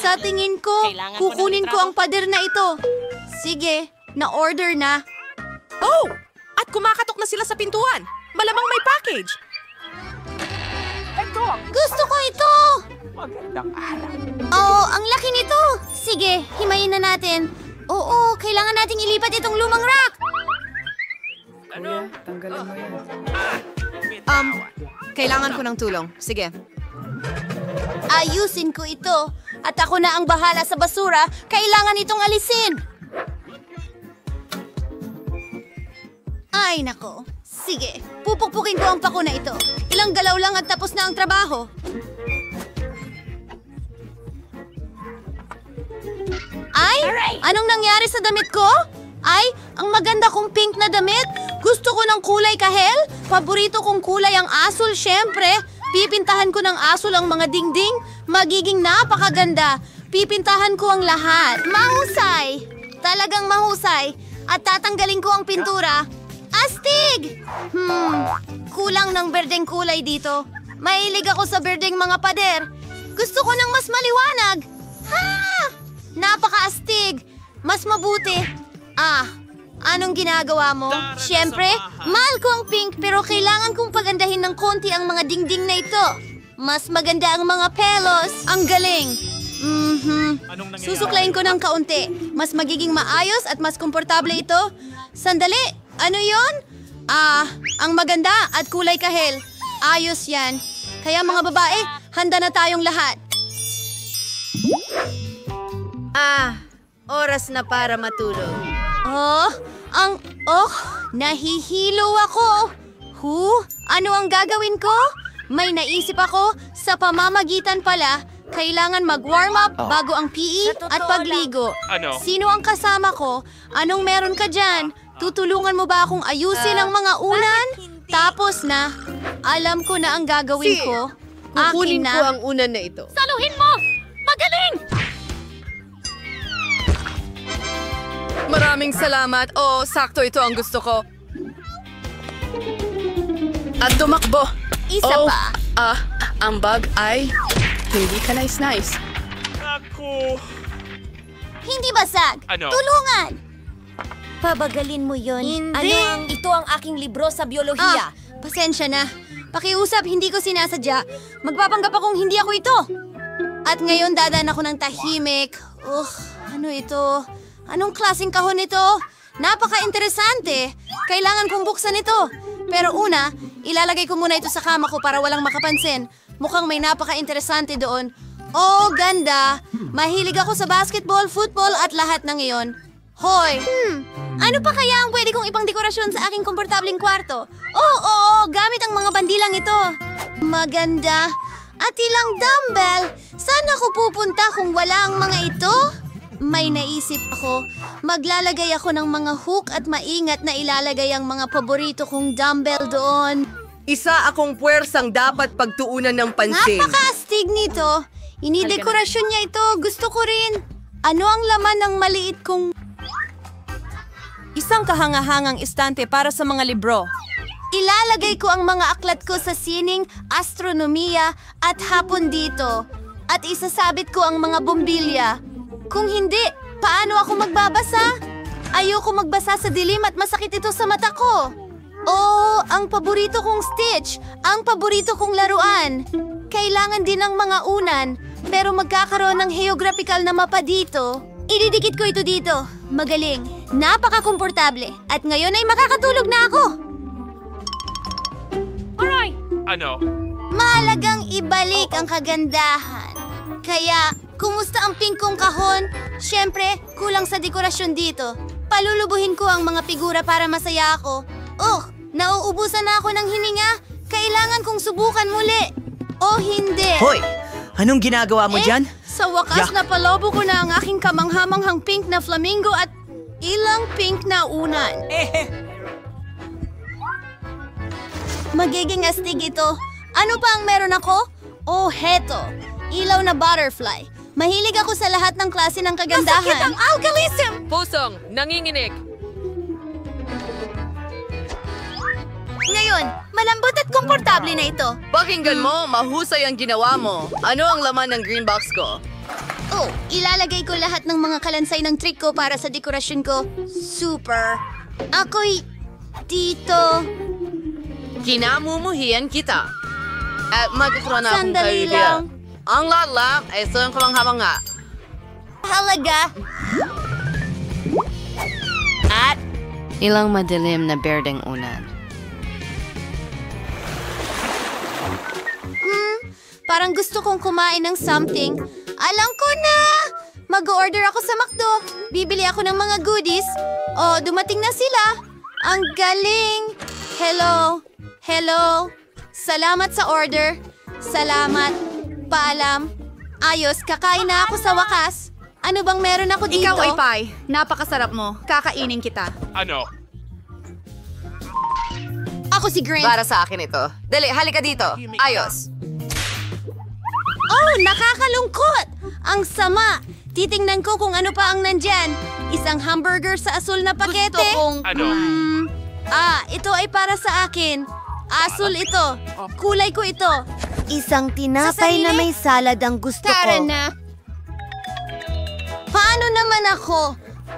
Sa tingin ko, kukunin ko ang pader na ito. Sige, na-order na. Oh! At kumakatok na sila sa pintuan. Malamang may package. Gusto ko ito! Oh, ang laki nito! Sige, himayin na natin. Oo, kailangan nating ilipat itong lumang rack. Kailangan ko ng tulong. Sige. Ayusin ko ito. At ako na ang bahala sa basura. Kailangan itong alisin. Ay, nako. Sige, pupukpukin ko ang pako na ito. Ilang galaw lang at tapos na ang trabaho. Ay, anong nangyari sa damit ko? Ay, ang maganda kong pink na damit. Gusto ko ng kulay kahel. Paborito kong kulay ang asul, syempre. Pipintahan ko ng asul ang mga dingding. Magiging napakaganda. Pipintahan ko ang lahat. Mahusay! Talagang mahusay. At tatanggalin ko ang pintura. Astig! Kulang ng berdeng kulay dito. Mahilig ako sa berdeng mga pader. Gusto ko ng mas maliwanag. Ha! Napaka-astig. Mas mabuti. Anong ginagawa mo? Siyempre, mahal ko ang pink pero kailangan kong pagandahin ng konti ang mga dingding na ito. Mas maganda ang mga pelos. Ang galing. Susuklayin ko ng kaunti. Mas magiging maayos at mas komportable ito. Sandali, ano yon? Ang maganda at kulay kahel. Ayos yan. Kaya mga babae, handa na tayong lahat. Oras na para matulog. Nahihilo ako. Ano ang gagawin ko? May naisip ako, sa pamamagitan pala, kailangan mag-warm up bago ang PE at pagligo. Sino ang kasama ko? Anong meron ka dyan? Tutulungan mo ba akong ayusin ang mga unan? Tapos na, alam ko na ang gagawin ko. Akin Kukunin na. ko ang unan na ito. Saluhin mo! Magaling! Maraming salamat. Sakto ito ang gusto ko. At tumakbo. Isa pa. Ang bag ay hindi ka nice. Hindi basag. Tulungan! Pabagalin mo yon. Hindi. Ito ang aking libro sa biolohiya. Pasensya na. Pakiusap, hindi ko sinasadya. Magpapanggap akong hindi ako ito. At ngayon dadaan ako ng tahimik. Ano ito? Anong klaseng kahon ito? Napaka-interesante. Kailangan kong buksan ito. Pero una, ilalagay ko muna ito sa kama ko para walang makapansin. Mukhang may napaka-interesante doon. Ganda. Mahilig ako sa basketball, football at lahat ng iyon. Hoy! Ano pa kaya ang pwede kong ipang dekorasyon sa aking komportabling kwarto? Gamit ang mga bandilang ito. Maganda. At ilang dumbbell. Saan ako pupunta kung wala ang mga ito? May naisip ako. Maglalagay ako ng mga hook at maingat na ilalagay ang mga paborito kong dumbbell doon. Isa akong puwersang dapat pagtuunan ng pansin. Napaka-astig nito. Inidekorasyon niya ito. Gusto ko rin. Ano ang laman ng maliit kong... Isang kahangahangang istante para sa mga libro. Ilalagay ko ang mga aklat ko sa sining, astronomiya at hapon dito. At isasabit ko ang mga bombilya. Kung hindi, paano ako magbabasa? Ayoko magbasa sa dilim at masakit ito sa mata ko. Ang paborito kong Stitch, ang paborito kong laruan. Kailangan din ng mga unan, pero magkakaroon ng geographical na mapa dito. Ididikit ko ito dito. Magaling. Napaka-komportable. At ngayon ay makakatulog na ako. Alright! Mahalagang ibalik ang kagandahan. Kaya, kumusta ang pink kong kahon? Siyempre, kulang sa dekorasyon dito. Palulubuhin ko ang mga figura para masaya ako. Nauubusan na ako ng hininga. Kailangan kong subukan muli. Hindi. Hoy! Anong ginagawa mo dyan? Sa wakas napalobo ko na ang aking kamanghamanghang pink na flamingo at ilang pink na unan. Magiging astig ito. Ano pa ang meron ako? Heto. Ilaw na butterfly. Mahilig ako sa lahat ng klase ng kagandahan. Masakit ang alkalism! Pusong, nanginginig. Ngayon, malambot at komportable na ito. Pakinggan mo, mahusay ang ginawa mo. Ano ang laman ng green box ko? Oh, ilalagay ko lahat ng mga kalansay ng trick ko para sa dekorasyon ko. Super. Ako'y dito. Kinamumuhian kita. At magkakaroon na akong Sandali kaibigan. lang. Ang lahat ay siyang kamanghabang nga. Halaga. At ilang madilim na berdeng unan. Parang gusto kong kumain ng something. Alam ko na! Mag-order ako sa McDo. Bibili ako ng mga goodies. Oh, dumating na sila. Ang galing! Hello? Hello? Salamat sa order. Salamat. Paalam. Ayos, kakain na ako sa wakas. Ano bang meron ako dito? Ikaw ay Pai. Napakasarap mo. Kakainin kita. Ano? Ako si Grant. Para sa akin ito. Dali, halika dito. Ayos. Oh, nakakalungkot! Ang sama! Titingnan ko kung ano pa ang nandyan. Isang hamburger sa asul na pakete. Gusto kong... Ano? Ito ay para sa akin. Asul ito. Kulay ko ito. Isang tinapay na may salad ang gusto Tara ko. na. Paano naman ako?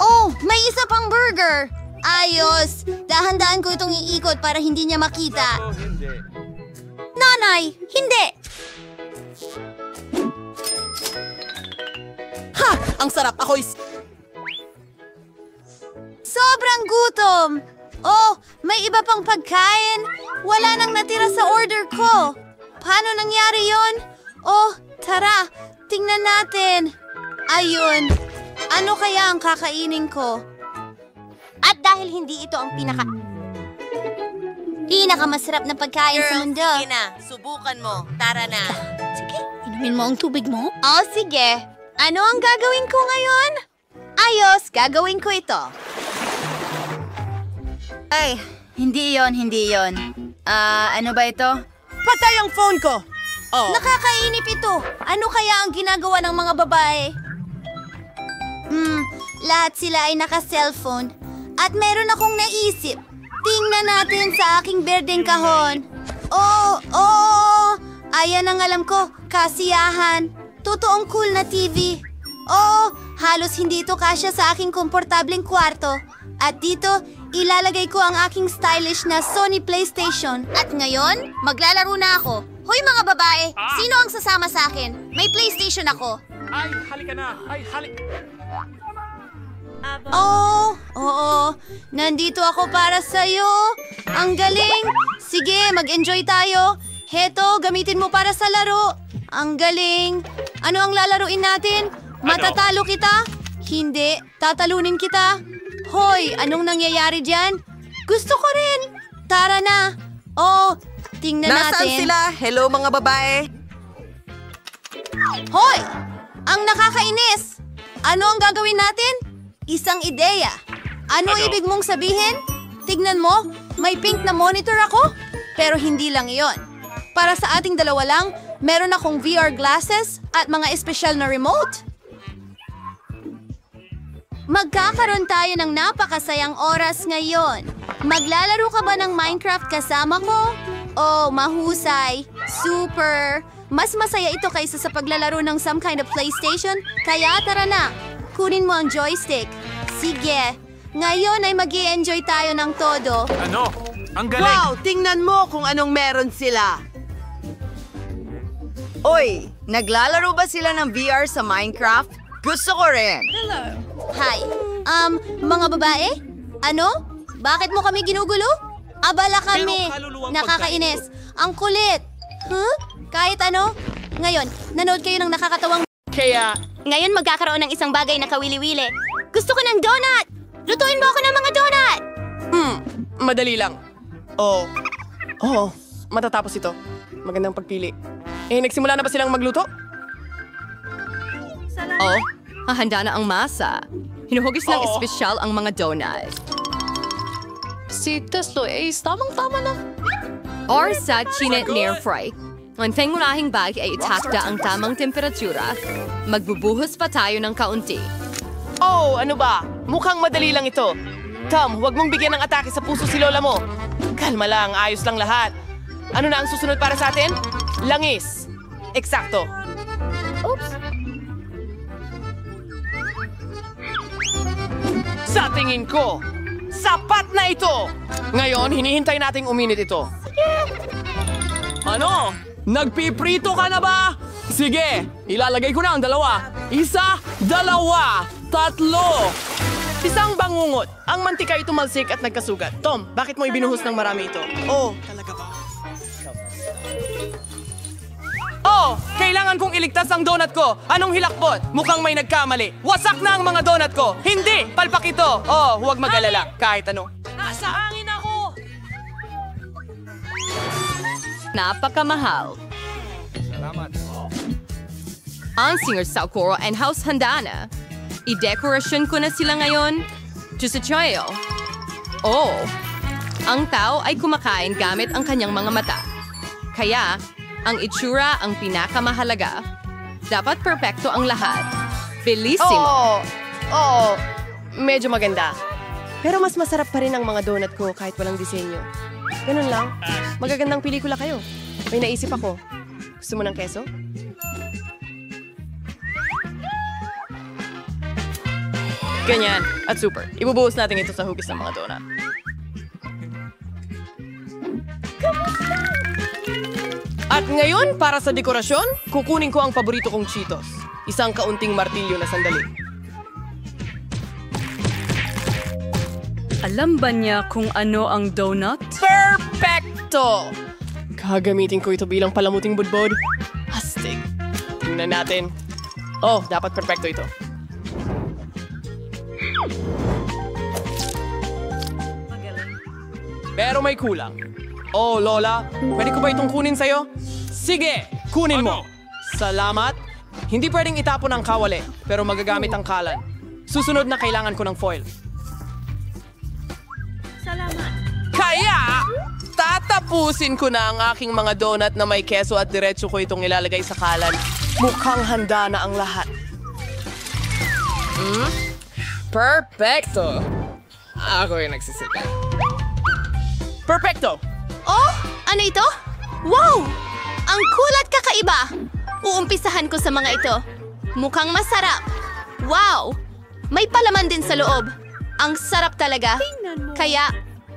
Oh, may isa pang burger. Ayos. Dahan-dahan ko itong iikot para hindi niya makita. Nanay, hindi. Ha! Ang sarap. Ako'y... Sobrang gutom. Oh, may iba pang pagkain. Wala nang natira sa order ko. Paano nangyari yon? Oh, tara. Tingnan natin. Ayun. Ano kaya ang kakainin ko? At dahil hindi ito ang pinakamasarap na pagkain sa mundo. Sige na. Subukan mo. Tara na. Sige, inumin mo ang tubig mo. Oh, sige. Ano ang gagawin ko ngayon? Ayos, gagawin ko ito. Ay, hindi yon. Ano ba ito? Patay ang phone ko! Oh. Nakakainip ito. Ano kaya ang ginagawa ng mga babae? Lahat sila ay naka-cellphone. At meron akong naisip. Tingnan natin sa aking berdeng kahon. Oh! Ayan ang alam ko, kasiyahan. Totoong cool na TV. Oh, halos hindi ito kasya sa aking komportableng kwarto. At dito, ilalagay ko ang aking stylish na Sony PlayStation. At ngayon, maglalaro na ako. Hoy mga babae, sino ang sasama sa akin? May PlayStation ako. Ay, halika na! Ay, halika! Oh, oo. Nandito ako para sa'yo. Ang galing. Sige, mag-enjoy tayo. Heto, gamitin mo para sa laro. Ang galing. Ano ang lalaruin natin? Matatalo kita? Hindi. Tatalunin kita. Hoy, anong nangyayari dyan? Gusto ko rin. Tara na. Oh, tingnan Nasaan natin. sila? Hello, mga babae. Hoy! Ang nakakainis! Ano ang gagawin natin? Isang ideya. Ano ibig mong sabihin? Tignan mo, may pink na monitor ako. Pero hindi lang iyon. Para sa ating dalawa lang, meron akong VR glasses at mga espesyal na remote. Magkakaroon tayo ng napakasayang oras ngayon. Maglalaro ka ba ng Minecraft kasama ko? Oh, mahusay. Super. Mas masaya ito kaysa sa paglalaro ng some kind of PlayStation. Kaya tara na. Kunin mo ang joystick. Sige. Ngayon ay mag-i-enjoy tayo ng todo. Ano? Ang galing! Wow, tingnan mo kung anong meron sila. Oy, naglalaro ba sila ng VR sa Minecraft? Gusto ko rin. Hi. Mga babae? Ano? Bakit mo kami ginugulo? Abala kami. Pero kaluluwang Nakakainis. Ang kulit. Huh? Kahit ano? Ngayon, nanood kayo ng nakakatawang... Kaya... Ngayon magkakaroon ng isang bagay na kawili-wili. Gusto ko ng donut! Lutuin mo ako ng mga donut! Madali lang. Oo, matatapos ito. Magandang pagpili. Nagsimula na ba silang magluto? Oh, hahanda na ang masa. Hinuhugis ng espesyal ang mga donuts. Si Teslo Ace, tamang-tama na. Or sa chinet near fry. Ang pangunahing bag ay itakda ang tamang temperatura. Magbubuhos pa tayo ng kaunti. Oh, ano ba? Mukhang madali lang ito. Tom, huwag mong bigyan ng atake sa puso si Lola mo. Kalma lang, ayos lang lahat. Ano na ang susunod para sa atin? Langis. Eksakto. Sa tingin ko, sapat na ito! Ngayon, hinihintay nating uminit ito. Ano? Nagpiprito ka na ba? Sige, ilalagay ko na ang dalawa. 1, 2, 3. Isang bangungot. Ang mantika ay tumalsik at nagkasugat. Tom, bakit mo ibinuhos ng marami ito? Talaga ba? Kailangan kong iligtas ang donut ko. Anong hilakbot? Mukhang may nagkamali. Wasak na ang mga donut ko. Hindi! Palpak ito. Huwag mag-alala. Kahit ano. Nasa hangin ako! Napakamahal. Ang Singer Saukoro and House handa na. I-dekorasyon ko na sila ngayon. Diyos sa Choyo. Ang tao ay kumakain gamit ang kanyang mga mata. Kaya, ang itsura ang pinakamahalaga. Dapat perpekto ang lahat. Bellissimo. Medyo maganda. Pero mas masarap pa rin ang mga donut ko kahit walang disenyo. Ganun lang. Magagandang pelikula kayo. May naisip ako. Gusto mo ng keso? Ganyan. At super. Ibubuhos natin ito sa hugis ng mga donut. At ngayon, para sa dekorasyon, kukunin ko ang paborito kong Cheetos. Isang kaunting martilyo na sandali. Alam ba niya kung ano ang donut? Perfecto! Gagamitin ko ito bilang palamuting budbod. Astig. Tingnan natin. Dapat perfecto ito. Pero may kulang. Lola, pwede ko ba itong kunin sa'yo? Sige, kunin mo. Salamat. Hindi pwedeng itapon ang kawali, pero magagamit ang kalan. Susunod na kailangan ko ng foil. Salamat. Kaya, tatapusin ko na ang aking mga donut na may keso at diretso ko itong ilalagay sa kalan. Mukhang handa na ang lahat. Perfecto. Ako yung nagsisika. Perfecto! Ano ito? Wow! Ang cool at kakaiba! Uumpisahan ko sa mga ito. Mukhang masarap. Wow! May palaman din sa loob. Ang sarap talaga. Kaya,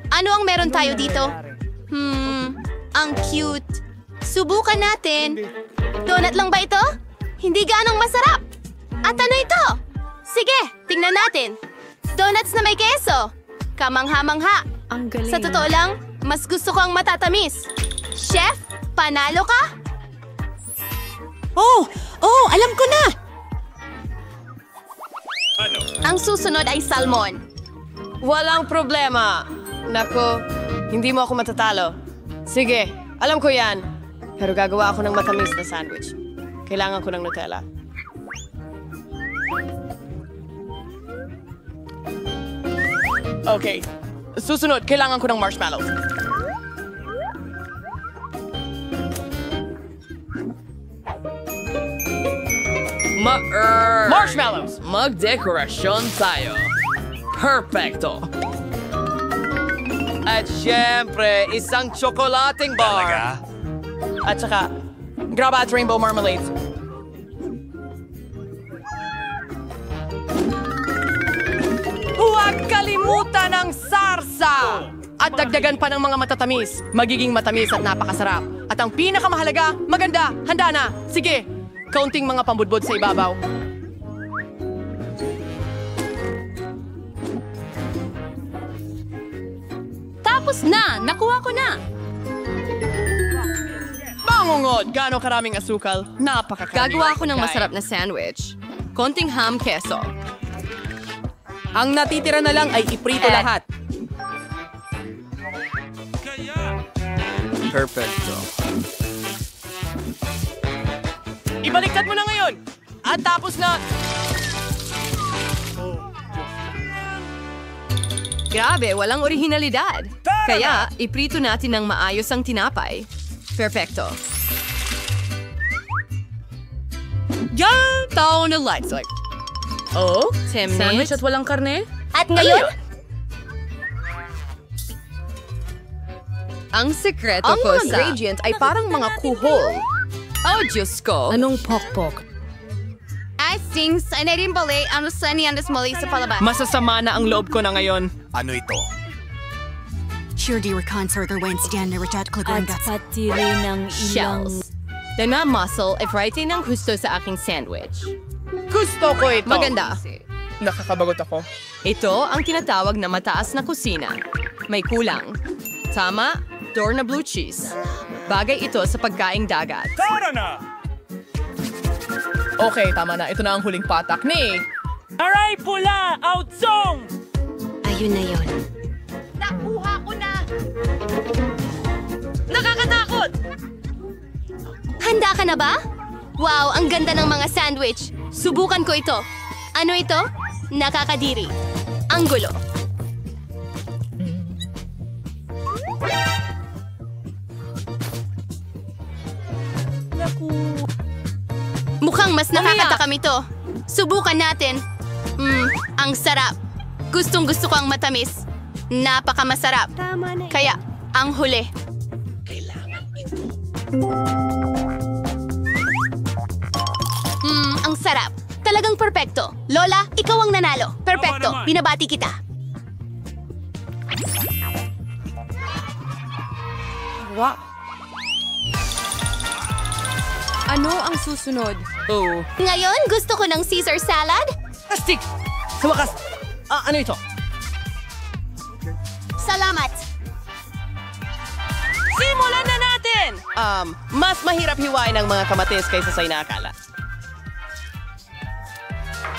ano ang meron tayo dito? Ang cute. Subukan natin. Donut lang ba ito? Hindi ganong masarap. At ano ito? Sige, tingnan natin. Donuts na may keso. Kamangha-mangha. Ang galing. Sa totoo lang, mas gusto ko ang matatamis. Chef, panalo ka? Alam ko na! Ang susunod ay salmon. Walang problema. Nako, hindi mo ako matatalo. Sige, alam ko yan. Pero gagawa ako ng matamis na sandwich. Kailangan ko ng Nutella. Okay. Susunod, kailangan ko ng marshmallows. Marshmallows! Magdekorasyon tayo. Perfecto. At syempre, isang tsokolating bar. At saka, graba at rainbow marmalade. Huwag kalimutan ang sarsa! At dagdagan pa ng mga matatamis. Magiging matamis at napakasarap. At ang pinakamahalaga, maganda, handa na. Sige, kaunting mga pambudbod sa ibabaw. Tapos na! Nakuha ko na! Bangungod! Gaano karaming asukal? Napakakarami. Gagawa ko ng masarap na sandwich. Konting ham keso. Ang natitira na lang ay iprito lahat. Perfecto. Ibaliktad mo na ngayon! At tapos na... Grabe, walang orihinalidad. Kaya, iprito natin ng maayos ang tinapay. Perfecto. Yan! Tao na lights like. Sandwich at walang karne? At ngayon, ang sekreto Ang ko mga sa... ingredient ay parang mga kuhol. Oh, Diyos ko. Anong pokpok? ay Sing, sana rin bali, ano sani andas mali sa palabas. Masasama na ang loob ko na ngayon. Ano ito? At pati rin ang ilang... Shells. The muscle if writing ng gusto sa aking sandwich. Gusto ko ito. Maganda. Nakakabagot ako. Ito ang tinatawag na mataas na kusina. May kulang. Tama, door na blue cheese. Bagay ito sa pagkaing dagat. Tara na! Okay, tama na. Ito na ang huling patak ni... Aray, pula! Outsong! Ayun na yon. Nakuha ko na! Nakakatakot! Handa ka na ba? Wow, ang ganda ng mga sandwich. Subukan ko ito. Ano ito? Nakakadiri. Ang gulo. Mukhang mas nakakatakam ito. Subukan natin. Ang sarap. Gustong-gusto ko ang matamis. Napakamasarap. Kaya, ang huli. Ang sarap. Talagang perpekto. Lola, ikaw ang nanalo. Perpekto. Tama naman. Binabati kita. Ano ang susunod? Oh. Ngayon, gusto ko ng Caesar salad. Astig! Sa wakas! Ano ito? Salamat. Simulan na natin! Mas mahirap hiwain ang mga kamatis kaysa sa inaakala.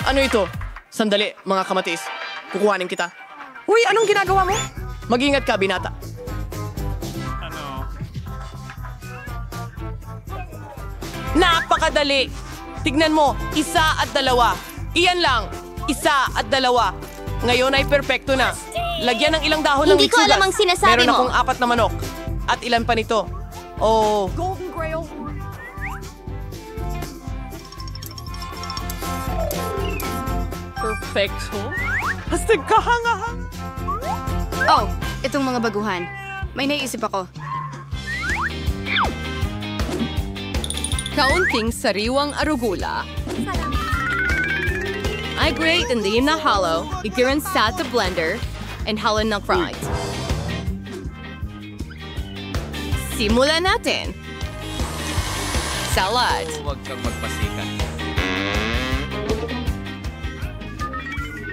Ano ito? Sandali, mga kamatis. Kukuhanin kita. Uy, anong ginagawa mo? Mag-ingat ka, binata. Ano? Napakadali! Tignan mo, 1 at 2. Iyan lang, 1 at 2. Ngayon ay perpekto na. Lagyan ng ilang dahon ng Hindi ko mitsugas. alam ang sinasabi Meron mo. akong 4 na manok. At ilan pa nito? Oh, perfecto. Hastig kahangahang. Oh, itong mga baguhan. May naisip ako. Kaunting sariwang arugula. I grate and leave na hollow. Igiran sa the blender and halo na fried. Simulan natin. Salad. Huwag kang magpasikat.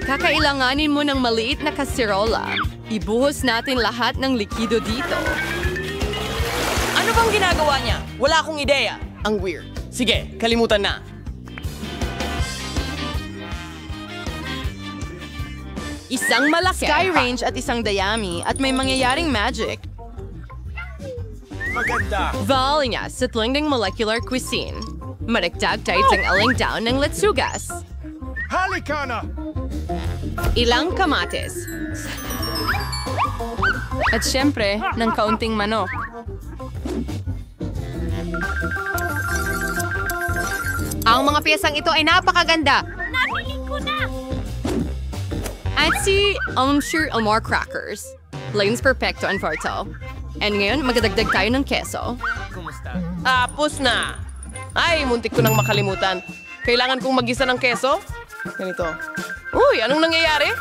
Kakailanganin mo ng maliit na kaserola. Ibuhos natin lahat ng likido dito. Ano bang ginagawa niya? Wala akong ideya. Ang weird. Sige, kalimutan na. Isang malaki. Sky range at isang dayami at may mangyayaring magic. Maganda! Valinya sa tlingding molecular cuisine. Maragdag tayo ang aling down ng letsugas. Halika na! Ilang kamatis. At syempre, ng kaunting manok. Ang mga piyesang ito ay napakaganda. Nabili ko na! At si Sure Elmore Crackers. Lanes Perfecto and Farto. And ngayon, magdadagdag tayo ng keso. Tapos na. Ay, muntik ko nang makalimutan. Kailangan kong magisa ng keso? Ganito. Uy, anong nangyayari?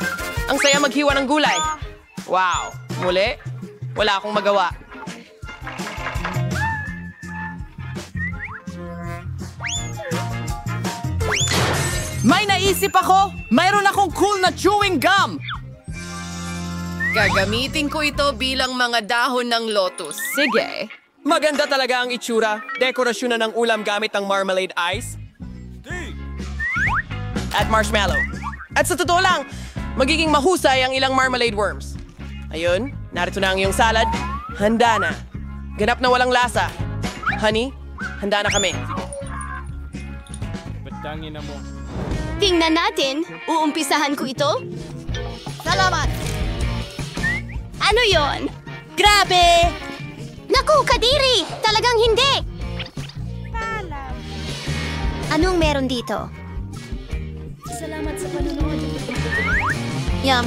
Ang saya maghiwa ng gulay. Wow. Muli, wala akong magawa. May naisip ako! Mayroon akong cool na chewing gum! Gagamitin ko ito bilang mga dahon ng lotus. Sige. Maganda talaga ang itsura. Dekorasyon na ng ulam gamit ang marmalade ice at marshmallow. At sa totoo lang, magiging mahusay ang ilang marmalade worms. Ayun, narito na ang iyong salad. Handa na. Ganap na walang lasa. Honey, handa na kami. Batangin na mo. Tingnan natin. Uumpisahan ko ito. Salamat! Ano yon? Grabe! Naku, Kadiri! Talagang hindi! Anong meron dito? Salamat sa panonood. Yum,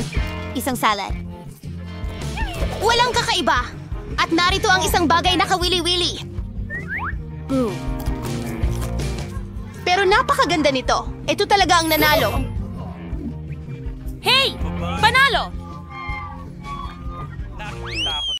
isang salad. Walang kakaiba! At narito ang isang bagay na kawili-wili. Pero Pero napakaganda nito. Ito talaga ang nanalo. Hey! Panalo!